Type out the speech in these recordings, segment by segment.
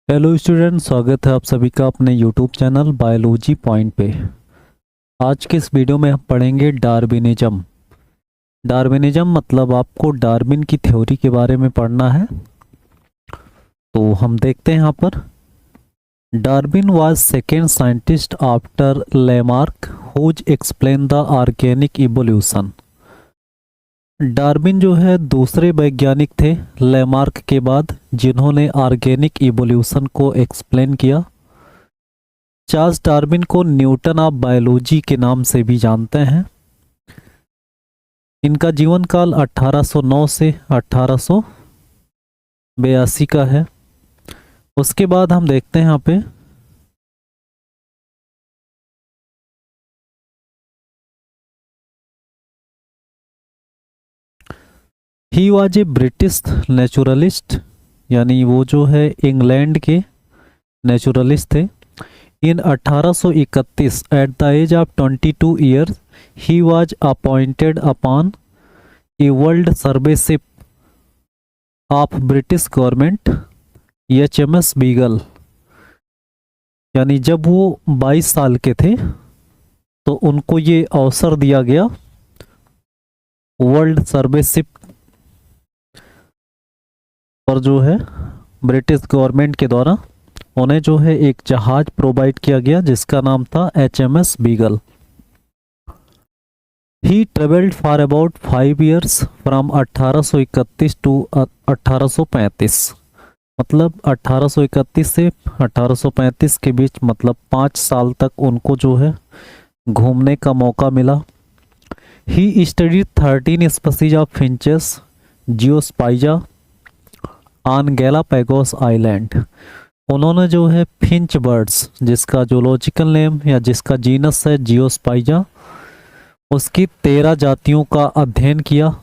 Hello student, स्वागत है आप सभी का अपने यूट्यूब चैनल बायोलॉजी पॉइंट पे। आज के इस वीडियो में हम पढ़ेंगे डार्विनिज्म। डार्विनिज्म मतलब आपको डार्विन की थ्योरी के बारे में पढ़ना है। तो हम देखते हैं यहाँ पर। Darwin was second scientist after Lamarck who explain the organic evolution. Darwin जो है दूसरे वैज्ञानिक थे लेमार्क के बाद जिन्होंने ऑर्गेनिक इवोल्यूशन को एक्सप्लेन किया। चार्ल्स डार्विन को न्यूटन ऑफ बायोलॉजी के नाम से भी जानते हैं। इनका जीवन काल 1809 से 1882 का है। उसके बाद हम देखते हैं यहाँ पे he was a British naturalist, यानी वो जो है इंग्लैंड के नेचुरलिस्ट थे। इन 1831 at the age of 22 years he was appointed upon a world सर्वेशिप of British government HMS beagle. यानी जब वो 22 साल के थे तो उनको ये अवसर दिया गया वर्ल्ड सर्वेशिप पर, जो है ब्रिटिश गवर्नमेंट के द्वारा उन्हें जो है एक जहाज प्रोवाइड किया गया जिसका नाम था HMS Beagle. He travelled for about 5 years from 1831 to 1835। मतलब 1831 से 1835 के बीच, मतलब 5 साल तक उनको जो है घूमने का मौका मिला। He studied 13 species of finches जियोस्पाइजा on Galapagos island. उन्होंने जो है फिंच बर्ड्स, जिसका जोलॉजिकल नेम या जिसका जीनस है जियोस्पाइजा, उसकी 13 जातियों का अध्ययन किया।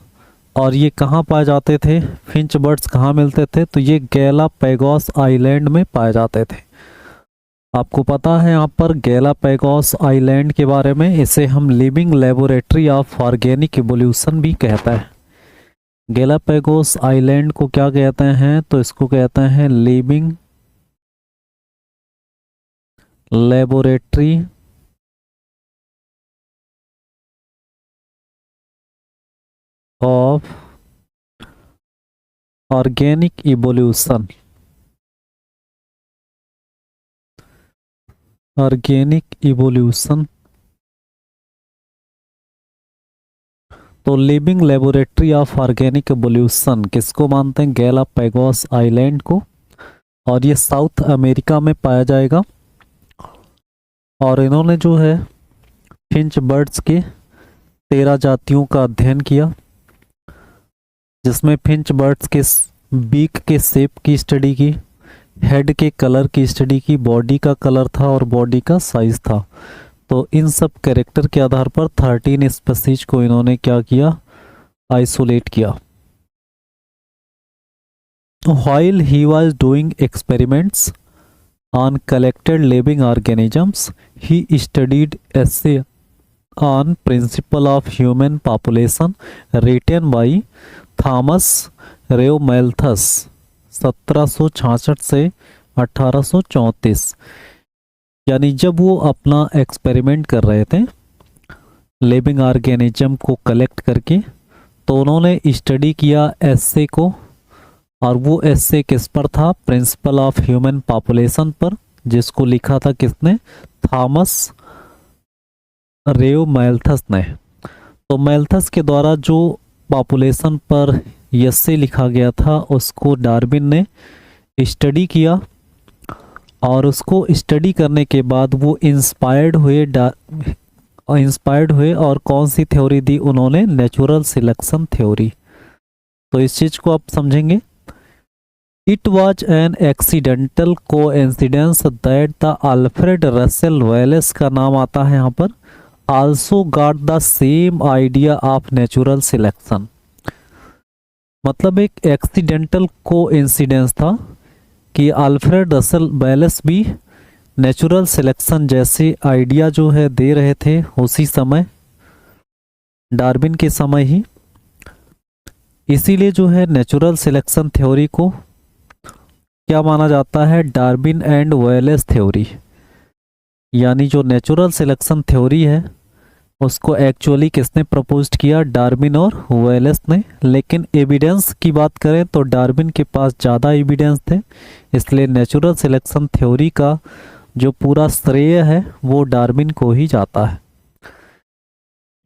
और ये कहाँ पाए जाते थे, फिंच बर्ड्स कहाँ मिलते थे, तो ये गैलापागोस आइलैंड में पाए जाते थे। आपको पता है यहाँ पर गैलापागोस आइलैंड के बारे में, इसे हम living laboratory of organic evolution भी कहता है। गैलापागोस आइलैंड को क्या कहते हैं, तो इसको कहते हैं living laboratory of organic evolution. Organic evolution तो living laboratory of organic evolution किसको मानते हैं, गैलापागोस आइलैंड को। और ये साउथ अमेरिका में पाया जाएगा। और इन्होंने जो है फिंच बर्ड्स के 13 जातियों का अध्ययन किया, जिसमें फिंच बर्ड्स के बीक के शेप की स्टडी की, हेड के कलर की स्टडी की, बॉडी का कलर था और बॉडी का साइज था। तो इन सब कैरेक्टर के आधार पर 13 स्पीशीज को इन्होंने क्या किया, आइसोलेट किया। While he was doing experiments on collected living organisms, he studied essay on principle of human population written by Thomas रेव मैल्थस 1766 से 1834। यानी जब वो अपना एक्सपेरिमेंट कर रहे थे लिविंग ऑर्गेनिज्म को कलेक्ट करके, तो उन्होंने स्टडी किया एस्से को। और वो एस्से किस पर था, प्रिंसिपल ऑफ ह्यूमन पॉपुलेशन पर, जिसको लिखा था किसने, थॉमस रेव मैल्थस ने। तो मैल्थस के द्वारा जो पॉपुलेशन पर एस्से लिखा गया था उसको डार्विन ने स्टडी किया। और उसको स्टडी करने के बाद वो इंस्पायर्ड हुए और कौन सी थ्योरी दी उन्होंने, नेचुरल सिलेक्शन थ्योरी। तो इस चीज को आप समझेंगे। It was an accidental coincidence that the Alfred Russel Wallace का नाम आता है यहाँ पर, also got the same idea of natural selection. मतलब एक एक्सीडेंटल कोइंसिडेंस था कि अल्फ्रेड रसेल वेलेस भी नेचुरल सिलेक्शन जैसे आइडिया जो है दे रहे थे उसी समय, डार्विन के समय ही। इसीलिए जो है नेचुरल सिलेक्शन थ्योरी को क्या माना जाता है, डार्विन एंड वेलेस थ्योरी, यानी जो नेचुरल सिलेक्शन थ्योरी है उसको एक्चुअली किसने प्रपोज्ड किया, डार्विन और वेलेस ने। लेकिन एविडेंस की बात करें तो डार्विन के पास ज़्यादा एविडेंस थे, इसलिए नेचुरल सिलेक्शन थ्योरी का जो पूरा श्रेय है वो डार्विन को ही जाता है।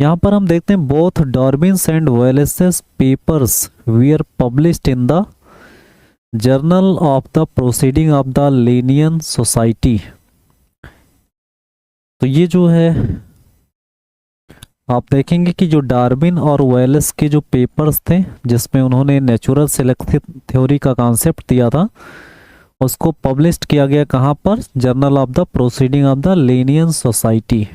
यहाँ पर हम देखते हैं both Darwin's and वेलेसेस papers VR published in the journal of the proceeding of the Linnaean society. तो ये जो है आप देखेंगे कि जो डार्विन और वेलेस के जो पेपर्स थे जिसमें उन्होंने नेचुरल सिलेक्शन थ्योरी का कॉन्सेप्ट दिया था उसको पब्लिश किया गया कहाँ पर, journal of the proceeding of the Linnaean society.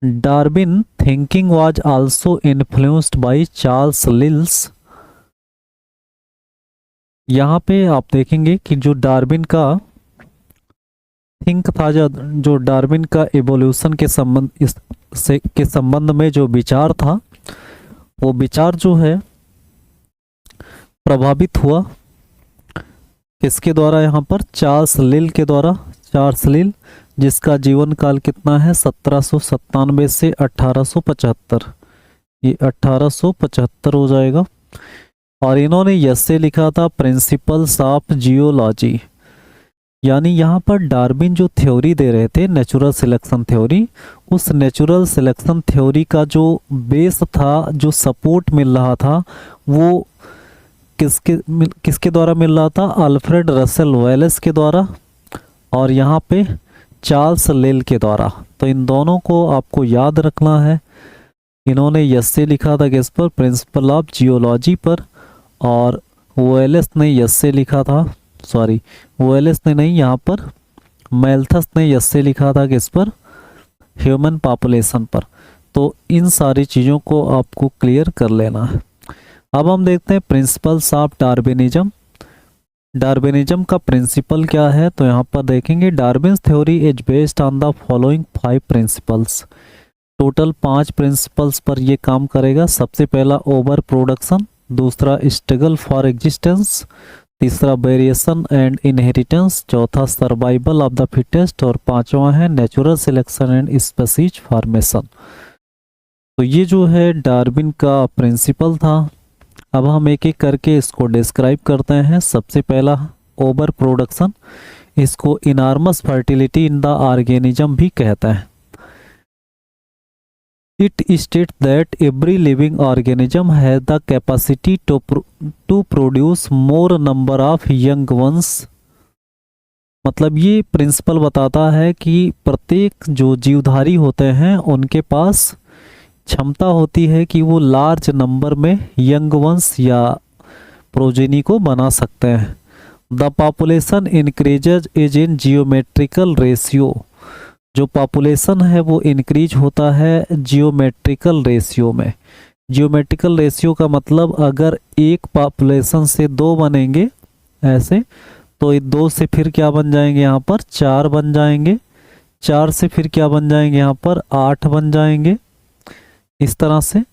Darwin thinking was also influenced by Charles लिल्स। यहाँ पे आप देखेंगे कि जो डार्विन का थिंक था, जो डार्विन का एवोल्यूशन के संबंध में जो विचार था वो विचार जो है प्रभावित हुआ किसके द्वारा, यहाँ पर चार्ल्स लिल के द्वारा। चार्ल्स लिल जिसका जीवन काल कितना है 1797 से 1875, ये 1875 हो जाएगा। और इन्होंने यसे लिखा था प्रिंसिपल्स ऑफ जियोलॉजी, यानी यहाँ पर डार्विन जो थ्योरी दे रहे थे नेचुरल सिलेक्शन थ्योरी, उस नेचुरल सिलेक्शन थ्योरी का जो बेस था, जो सपोर्ट मिल रहा था वो किसके द्वारा मिल रहा था, अल्फ्रेड रसेल वेलेस के द्वारा और यहाँ पे चार्ल्स लिल के द्वारा। तो इन दोनों को आपको याद रखना है। इन्होंने यसे लिखा था किस पर, प्रिंसिपल ऑफ जियोलॉजी पर, और वेलेस ने यसे लिखा था, सॉरी वेलेस ने नहीं, यहाँ पर मैल्थस ने यसे लिखा था किस पर, ह्यूमन पॉपुलेशन पर। तो इन सारी चीज़ों को आपको क्लियर कर लेना है। अब हम देखते हैं प्रिंसिपल्स ऑफ डार्विनिज्म। डार्विनिज्म का प्रिंसिपल क्या है, तो यहाँ पर देखेंगे Darwin's theory is based on the following 5 principles. Total 5 principles पर ये काम करेगा। सबसे पहला ओवर प्रोडक्शन, दूसरा स्ट्रगल फॉर एग्जिस्टेंस, तीसरा वेरिएशन एंड इनहेरिटेंस, चौथा सर्वाइवल ऑफ द फिटेस्ट और पांचवा है natural selection and species formation. तो ये जो है डार्विन का प्रिंसिपल था। अब हम एक एक करके इसको डिस्क्राइब करते हैं। सबसे पहला ओवर प्रोडक्शन, इसको enormous fertility in the organism भी कहते हैं। It states that every living organism has the capacity to produce more number of young ones। मतलब ये प्रिंसिपल बताता है कि प्रत्येक जो जीवधारी होते हैं उनके पास क्षमता होती है कि वो लार्ज नंबर में यंग वंस या प्रोजेनी को बना सकते हैं। The population increases is in geometrical ratio. जो पॉपुलेशन है वो इंक्रीज होता है जियोमेट्रिकल रेशियो में। जियोमेट्रिकल रेशियो का मतलब अगर एक पॉपुलेशन से 2 बनेंगे ऐसे, तो 2 से फिर क्या बन जाएंगे, यहाँ पर 4 बन जाएंगे, 4 से फिर क्या बन जाएंगे, यहाँ पर 8 बन जाएंगे, इस तरह से।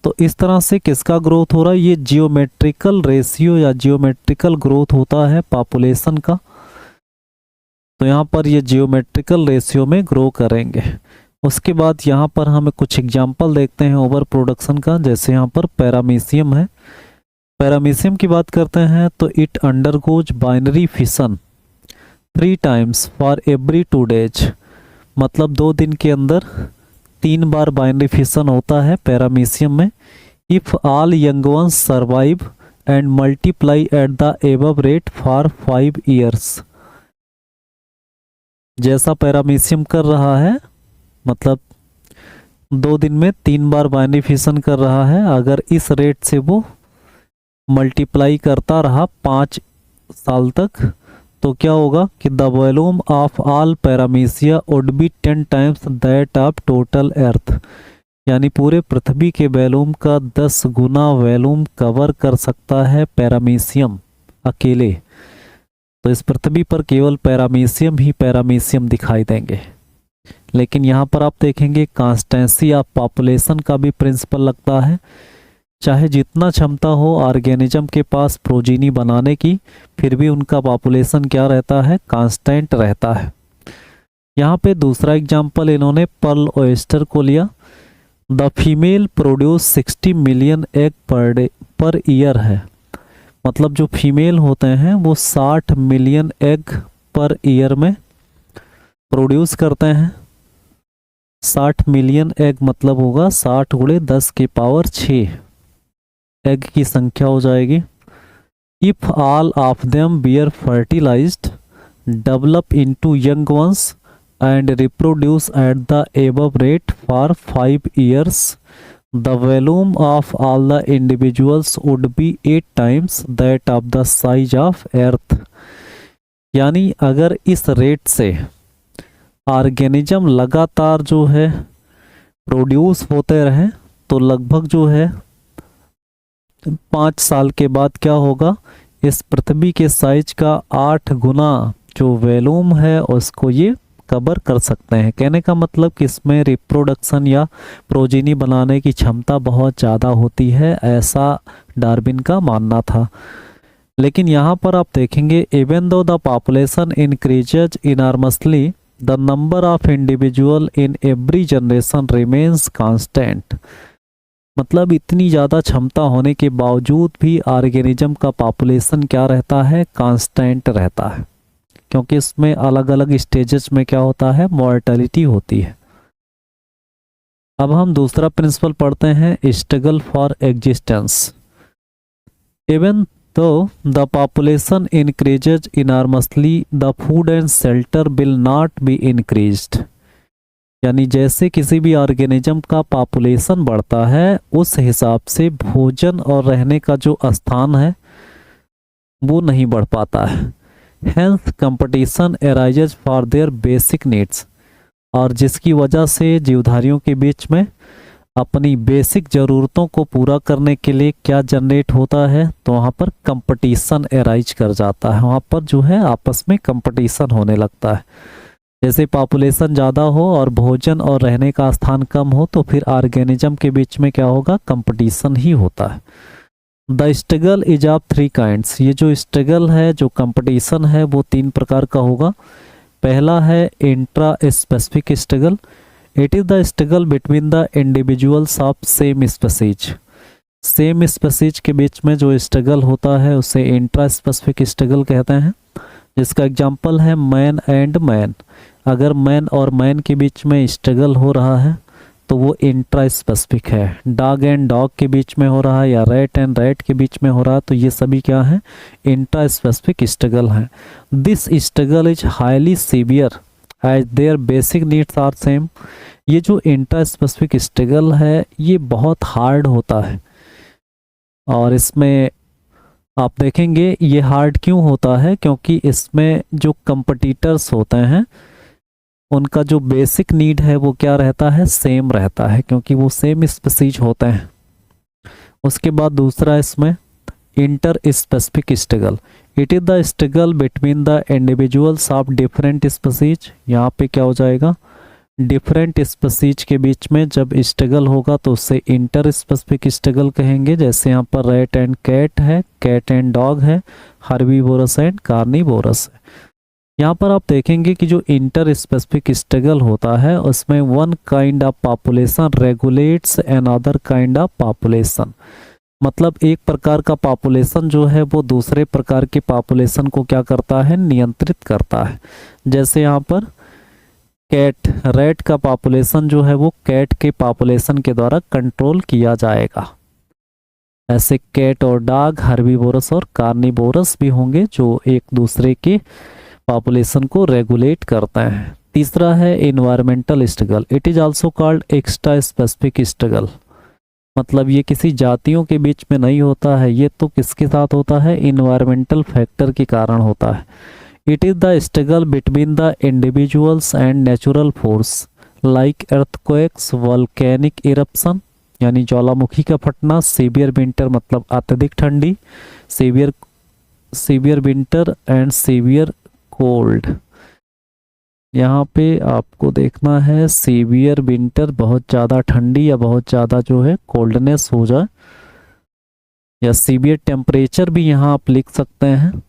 तो इस तरह से किसका ग्रोथ हो रहा है, ये जियोमेट्रिकल रेशियो या जियोमेट्रिकल ग्रोथ होता है पॉपुलेशन का। तो यहाँ पर ये जियोमेट्रिकल रेशियो में ग्रो करेंगे। उसके बाद यहाँ पर हमें कुछ एग्जाम्पल देखते हैं ओवर प्रोडक्शन का। जैसे यहाँ पर पैरामीशियम है। पैरामीशियम की बात करते हैं तो it undergoes binary fission 3 times for every 2 days. मतलब 2 दिन के अंदर 3 बार बाइनरी फिशन होता है पैरामीशियम में। If all young ones survive and multiply at the above rate for 5 years. जैसा पैरामीशियम कर रहा है, मतलब 2 दिन में 3 बार बाइनरी फिशन कर रहा है, अगर इस रेट से वो मल्टीप्लाई करता रहा 5 साल तक, तो क्या होगा कि the volume of all पैरामीशिया would be 10 times that of total अर्थ। यानी पूरे पृथ्वी के वॉल्यूम का 10 गुना वॉल्यूम कवर कर सकता है पैरामीशियम अकेले। तो इस पृथ्वी पर केवल पैरामीशियम ही पैरामीशियम दिखाई देंगे। लेकिन यहाँ पर आप देखेंगे कांस्टेंसी ऑफ पॉपुलेशन का भी प्रिंसिपल लगता है। चाहे जितना क्षमता हो ऑर्गेनिज्म के पास प्रोजीनी बनाने की, फिर भी उनका पॉपुलेशन क्या रहता है, कांस्टेंट रहता है। यहाँ पे दूसरा एग्जाम्पल इन्होंने पर्ल ओयस्टर को लिया। The female produce 60 million egg per day per year है। मतलब जो फीमेल होते हैं वो 60 मिलियन एग पर ईयर में प्रोड्यूस करते हैं। 60 मिलियन एग मतलब होगा 60 गुणे 10 की पावर 6 एग की संख्या हो जाएगी। If all of them bear fertilized, develop into young ones and reproduce at the above rate for 5 years, the volume of all the individuals would be 8 times that of the size of earth। यानी अगर इस rate से organism लगातार जो है produce होते रहे तो लगभग जो है 5 साल के बाद क्या होगा, इस पृथ्वी के साइज का 8 गुना जो वॉल्यूम है उसको ये कवर कर सकते हैं। कहने का मतलब कि इसमें रिप्रोडक्शन या प्रोजीनी बनाने की क्षमता बहुत ज़्यादा होती है, ऐसा डार्विन का मानना था। लेकिन यहाँ पर आप देखेंगे even though the population increases enormously, the number of individual in every generation remains constant. मतलब इतनी ज़्यादा क्षमता होने के बावजूद भी ऑर्गेनिज्म का पॉपुलेशन क्या रहता है, कांस्टेंट रहता है, क्योंकि इसमें अलग अलग स्टेजेस में क्या होता है, मॉर्टेलिटी होती है। अब हम दूसरा प्रिंसिपल पढ़ते हैं, स्ट्रगल फॉर एग्जिस्टेंस। इवन तो the population increases enormously, the food and shelter will not be increased. यानी जैसे किसी भी ऑर्गेनिज्म का पॉपुलेशन बढ़ता है उस हिसाब से भोजन और रहने का जो स्थान है वो नहीं बढ़ पाता है। Health competition arises for their basic needs, और जिसकी वजह से जीवधारियों के बीच में अपनी बेसिक ज़रूरतों को पूरा करने के लिए क्या जनरेट होता है, तो वहाँ पर कंपटीशन एराइज कर जाता है। वहाँ पर जो है आपस में कंपटीशन होने लगता है। जैसे पॉपुलेशन ज़्यादा हो और भोजन और रहने का स्थान कम हो तो फिर ऑर्गेनिज्म के बीच में क्या होगा, कंपटीशन ही होता है। The struggle is of 3 kinds. ये जो स्ट्रगल है, जो कंपटीशन है, वो 3 प्रकार का होगा। पहला है intraspecific struggle. It is the struggle between the individuals of same species. Same species के बीच में जो स्ट्रगल होता है उसे इंट्रा स्पेसिफिक स्ट्रगल कहते हैं, जिसका एग्जाम्पल है मैन एंड मैन। अगर मैन और मैन के बीच में स्ट्रगल हो रहा है तो वो इंट्रा स्पेसिफिक है। डॉग एंड डॉग के बीच में हो रहा है या रैट एंड रैट के बीच में हो रहा है तो ये सभी क्या है, इंट्रा स्पेसिफिक स्ट्रगल है। This struggle is highly severe as their basic needs are same. ये जो इंट्रा स्पेसिफिक स्ट्रगल है ये बहुत हार्ड होता है, और इसमें आप देखेंगे ये हार्ड क्यों होता है, क्योंकि इसमें जो कंपटीटर्स होते हैं उनका जो बेसिक नीड है वो क्या रहता है, सेम रहता है, क्योंकि वो सेम स्पेसीज होते हैं। उसके बाद दूसरा इसमें inter specific struggle. It is the struggle between the individuals of different species. यहाँ पे क्या हो जाएगा, डिफरेंट स्पेसीज के बीच में जब स्ट्रगल होगा तो उससे इंटर स्पेसिफिक स्ट्रगल कहेंगे। जैसे यहाँ पर रैट एंड कैट है, कैट एंड डॉग है, हर्बीवोरस एंड कार्निवोरस है। यहाँ पर आप देखेंगे कि जो इंटर स्पेसिफिक स्ट्रगल होता है उसमें one kind of population regulates another kind of population. मतलब एक प्रकार का पॉपुलेशन जो है वो दूसरे प्रकार के पॉपुलेशन को क्या करता है, नियंत्रित करता है। जैसे यहाँ पर कैट, रैट का पॉपुलेशन जो है वो कैट के पॉपुलेशन के द्वारा कंट्रोल किया जाएगा। ऐसे कैट और डॉग हर्बीवोरस और कार्निवोरस भी होंगे जो एक दूसरे के पॉपुलेशन को रेगुलेट करते हैं। तीसरा है environmental struggle. It is also called extra specific struggle. मतलब ये किसी जातियों के बीच में नहीं होता है, ये तो किसके साथ होता है, इन्वायरमेंटल फैक्टर के कारण होता है। It is the struggle between the individuals and natural force like earthquakes, volcanic eruption यानी ज्वालामुखी का फटना, सीवियर विंटर मतलब अत्यधिक ठंडी, severe winter and severe cold. यहाँ पे आपको देखना है सीवियर विंटर बहुत ज़्यादा ठंडी या बहुत ज़्यादा जो है कोल्डनेस हो जाए, या सीवियर टेम्परेचर भी यहाँ आप लिख सकते हैं।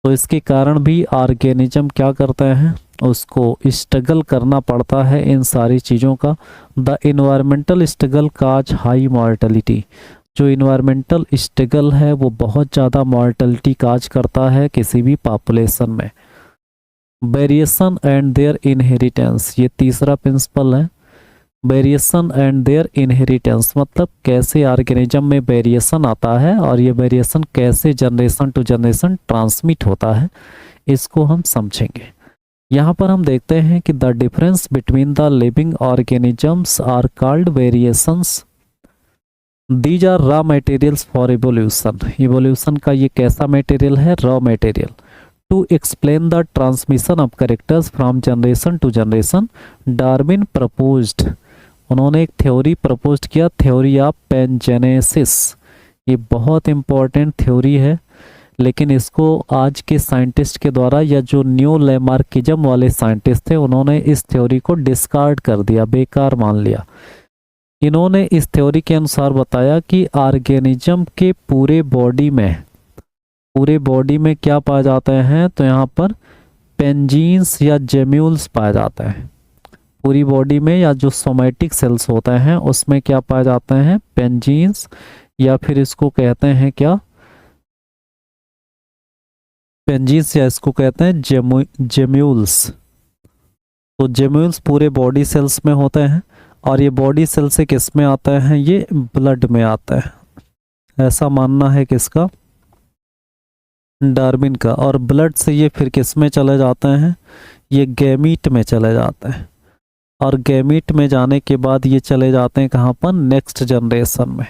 तो इसके कारण भी ऑर्गेनिज्म क्या करते हैं, उसको स्ट्रगल करना पड़ता है इन सारी चीज़ों का। The environmental struggle cause high mortality, जो इन्वायरमेंटल स्ट्रगल है वो बहुत ज़्यादा मॉर्टेलिटी काज करता है किसी भी पॉपुलेशन में। वेरिएशन एंड देयर इनहेरिटेंस, ये तीसरा प्रिंसिपल है। वेरिएशन एंड देयर इनहेरिटेंस मतलब कैसे ऑर्गेनिज्म में वेरिएशन आता है और ये वेरिएशन कैसे जनरेशन टू जनरेशन ट्रांसमिट होता है, इसको हम समझेंगे। यहाँ पर हम देखते हैं कि the difference between the living organisms are called variations. These are raw materials for evolution, evolution का ये कैसा मटेरियल है, raw material. To explain the transmission of characters from generation to generation Darwin proposed, उन्होंने एक theory propose किया, theory of pangenesis. ये बहुत important theory है, लेकिन इसको आज के साइंटिस्ट के द्वारा या जो न्यू लैमार्किज्म वाले साइंटिस्ट थे उन्होंने इस थ्योरी को डिस्कार्ड कर दिया, बेकार मान लिया। इन्होंने इस थ्योरी के अनुसार बताया कि ऑर्गेनिज्म के पूरे बॉडी में क्या पाए जाते हैं, तो यहाँ पर पेंजीन्स या जेम्यूल्स पाए जाते हैं। पूरी बॉडी में या जो सोमैटिक सेल्स होते हैं उसमें क्या पाए जाते हैं, पेंजीन्स, या फिर इसको कहते हैं क्या, पेंजीन्स, या इसको कहते हैं जेम्यूल्स। तो जेम्यूल्स पूरे बॉडी सेल्स में होते हैं और ये बॉडी सेल से किस में आता है, ये ब्लड में आता है, ऐसा मानना है किसका, डार्विन का। और ब्लड से ये फिर किस में चले जाते हैं, ये गैमीट में चले जाते हैं, और गैमीट में जाने के बाद ये चले जाते हैं कहाँ पर, नेक्स्ट जनरेशन में।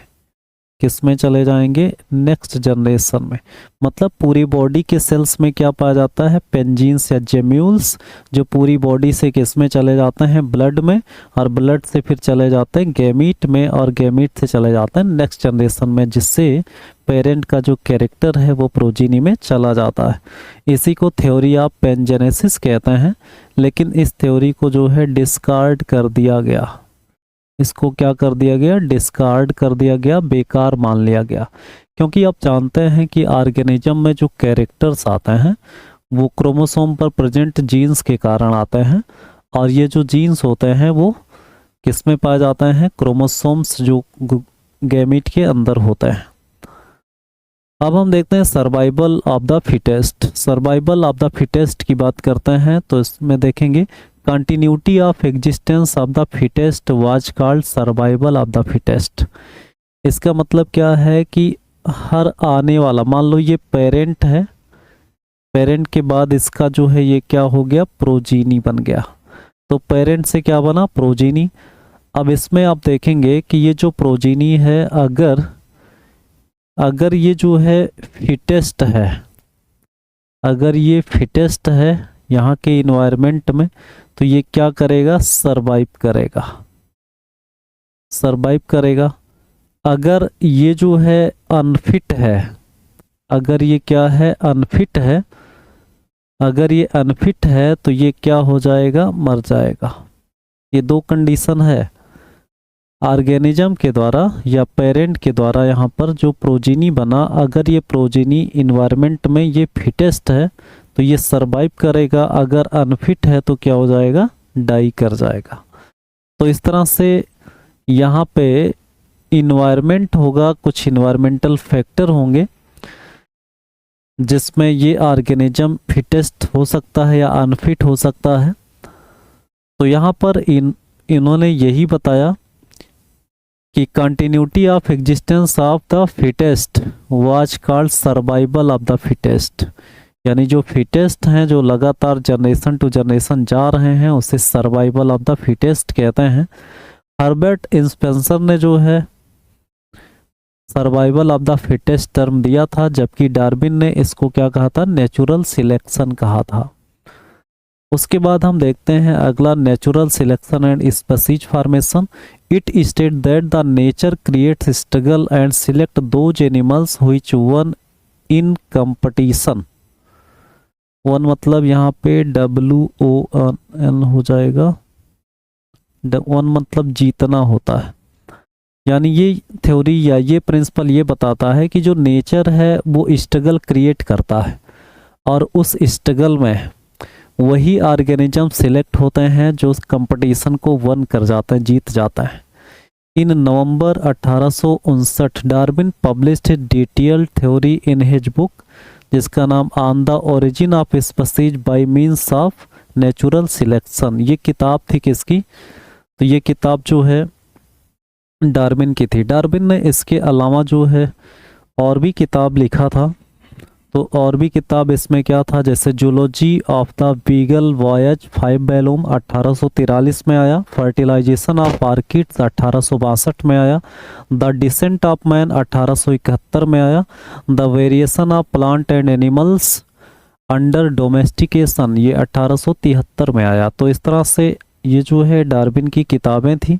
किस में चले जाएंगे, नेक्स्ट जनरेशन में। मतलब पूरी बॉडी के सेल्स में क्या पाया जाता है, पेंजीन्स या जेम्यूल्स, जो पूरी बॉडी से किस में चले जाते हैं, ब्लड में, और ब्लड से फिर चले जाते हैं गैमीट में, और गैमीट से चले जाते हैं नेक्स्ट जनरेशन में, जिससे पेरेंट का जो कैरेक्टर है वो प्रोजीनी में चला जाता है। इसी को थ्योरी ऑफ पैनजेनेसिस कहते हैं। लेकिन इस थ्योरी को जो है डिस्कार्ड कर दिया गया, इसको क्या कर दिया गया, डिस्कार्ड कर दिया गया, बेकार मान लिया गया। क्योंकि आप जानते हैं कि ऑर्गेनिज्म में जो कैरेक्टर्स आते हैं वो क्रोमोसोम पर प्रेजेंट जीन्स के कारण आते हैं, और ये जो जीन्स होते हैं वो किस में पाए जाते हैं, क्रोमोसोम्स जो गैमीट के अंदर होते हैं। अब हम देखते हैं survival of the fittest. Survival of the fittest की बात करते हैं तो इसमें देखेंगे continuity of existence of the fittest was called survival of the fittest. इसका मतलब क्या है कि हर आने वाला, मान लो ये पेरेंट है, पेरेंट के बाद इसका जो है ये क्या हो गया, प्रोजीनी बन गया। तो पेरेंट से क्या बना, प्रोजीनी। अब इसमें आप देखेंगे कि ये जो प्रोजीनी है, अगर ये जो है फिटेस्ट है, अगर ये फिटेस्ट है यहाँ के इन्वायरमेंट में, तो ये क्या करेगा, सरवाइव करेगा, सरवाइव करेगा। अगर ये जो है अनफिट है, अगर ये क्या है, अनफिट है, अगर ये अनफिट है तो ये क्या हो जाएगा, मर जाएगा। ये दो कंडीशन है, ऑर्गेनिज्म के द्वारा या पेरेंट के द्वारा यहाँ पर जो प्रोजीनी बना, अगर ये प्रोजीनी इन्वायरमेंट में ये फिटेस्ट है तो ये सरवाइव करेगा, अगर अनफिट है तो क्या हो जाएगा, डाई कर जाएगा। तो इस तरह से यहाँ पे इन्वायरमेंट होगा, कुछ इन्वायरमेंटल फैक्टर होंगे जिसमें ये ऑर्गेनिज्म फिटेस्ट हो सकता है या अनफिट हो सकता है। तो यहाँ पर इन्होंने यही बताया कि continuity of existence of the fittest was called survival of the fittest, यानी जो फिटेस्ट हैं, जो लगातार जनरेशन टू जनरेशन जा रहे हैं, उसे सर्वाइवल ऑफ द फिटेस्ट कहते हैं। हर्बर्ट स्पेंसर ने जो है survival of the fittest term दिया था, जबकि डार्विन ने इसको क्या कहा था, नेचुरल सिलेक्शन कहा था। उसके बाद हम देखते हैं अगला, natural selection and species formation. It state that the nature creates struggle and select those animals which one in competition. One मतलब यहाँ पे WON हो जाएगा, वन मतलब जीतना होता है। यानी ये थ्योरी या ये प्रिंसिपल ये बताता है कि जो नेचर है वो स्ट्रगल क्रिएट करता है और उस स्ट्रगल में वही ऑर्गेनिज्म सिलेक्ट होते हैं जो कंपटीशन को वन कर जाते हैं, जीत जाता है। इन नवंबर 1859 Darwin published detailed theory in his book जिसका नाम on the origin of species by means of natural selection. ये किताब थी किसकी? तो ये किताब जो है डार्विन की थी। डार्विन ने इसके अलावा जो है और भी किताब लिखा था। तो और भी किताब इसमें क्या था, जैसे zoology of the beagle voyage 5 volume 1843 में आया, फर्टिलाइजेशन ऑफ ऑर्किड्स 1862 में आया, द डिसेंट ऑफ मैन 1871 में आया, the variation of plant and animals under domestication ये 1873 में आया। तो इस तरह से ये जो है डार्विन की किताबें थी।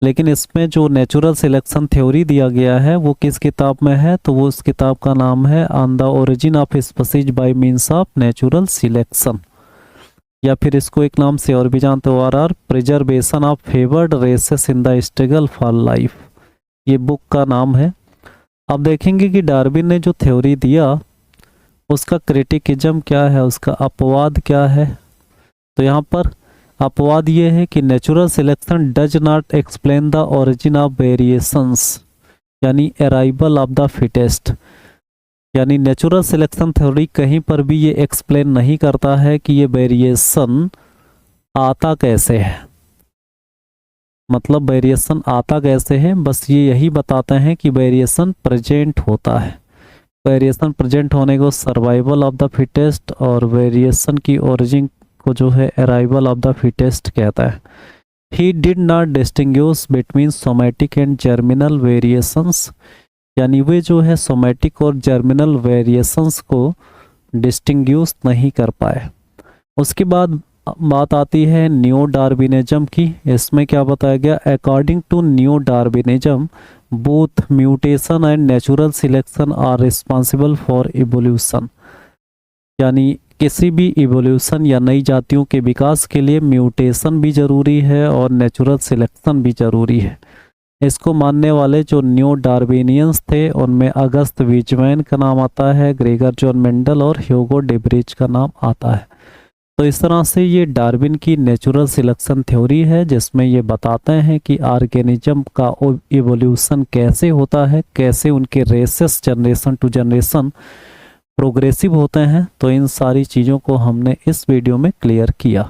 लेकिन इसमें जो नेचुरल सिलेक्शन थ्योरी दिया गया है वो किस किताब में है? तो वो उस किताब का नाम है on the origin of species by means of natural selection, या फिर इसको एक नाम से और भी जानते हो or preservation of favoured races in the struggle for life, ये बुक का नाम है। अब देखेंगे कि डार्विन ने जो थ्योरी दिया उसका क्रिटिकिज्म क्या है, उसका अपवाद क्या है। तो यहाँ पर अपवाद ये है कि natural selection does not explain the origin of variations यानी अराइवल ऑफ द फिटेस्ट, यानी नेचुरल सिलेक्शन थ्योरी कहीं पर भी ये एक्सप्लेन नहीं करता है कि ये वेरिएशन आता कैसे है, मतलब वेरिएशन आता कैसे है, बस ये यही बताते हैं कि वेरिएशन प्रेजेंट होता है। वेरिएशन प्रेजेंट होने को सर्वाइवल ऑफ द फिटेस्ट और वेरिएशन की ओरिजिन को जो है अराइवल ऑफ द फिटेस्ट कहता है। He did not distinguish between somatic and germinal variations, यानी वे जो है सोमैटिक और जर्मिनल वेरिएशंस को डिस्टिंग्विश नहीं कर पाए। उसके बाद बात आती है न्यू डार्विनिज्म की। इसमें क्या बताया गया? According to new Darwinism both mutation and natural selection are responsible for evolution, यानी किसी भी इवोल्यूशन या नई जातियों के विकास के लिए म्यूटेशन भी जरूरी है और नेचुरल सिलेक्शन भी जरूरी है। इसको मानने वाले जो न्यू डार्विनियंस थे उनमें अगस्त वीजमैन का नाम आता है, ग्रेगर जॉन मेंडल और ह्यूगो डेब्रिज का नाम आता है। तो इस तरह से ये डार्विन की नेचुरल सिलेक्शन थ्योरी है जिसमें ये बताते हैं कि ऑर्गेनिज्म का इवोल्यूशन कैसे होता है, कैसे उनके races generation to generation progressive होते हैं। तो इन सारी चीज़ों को हमने इस वीडियो में क्लियर किया।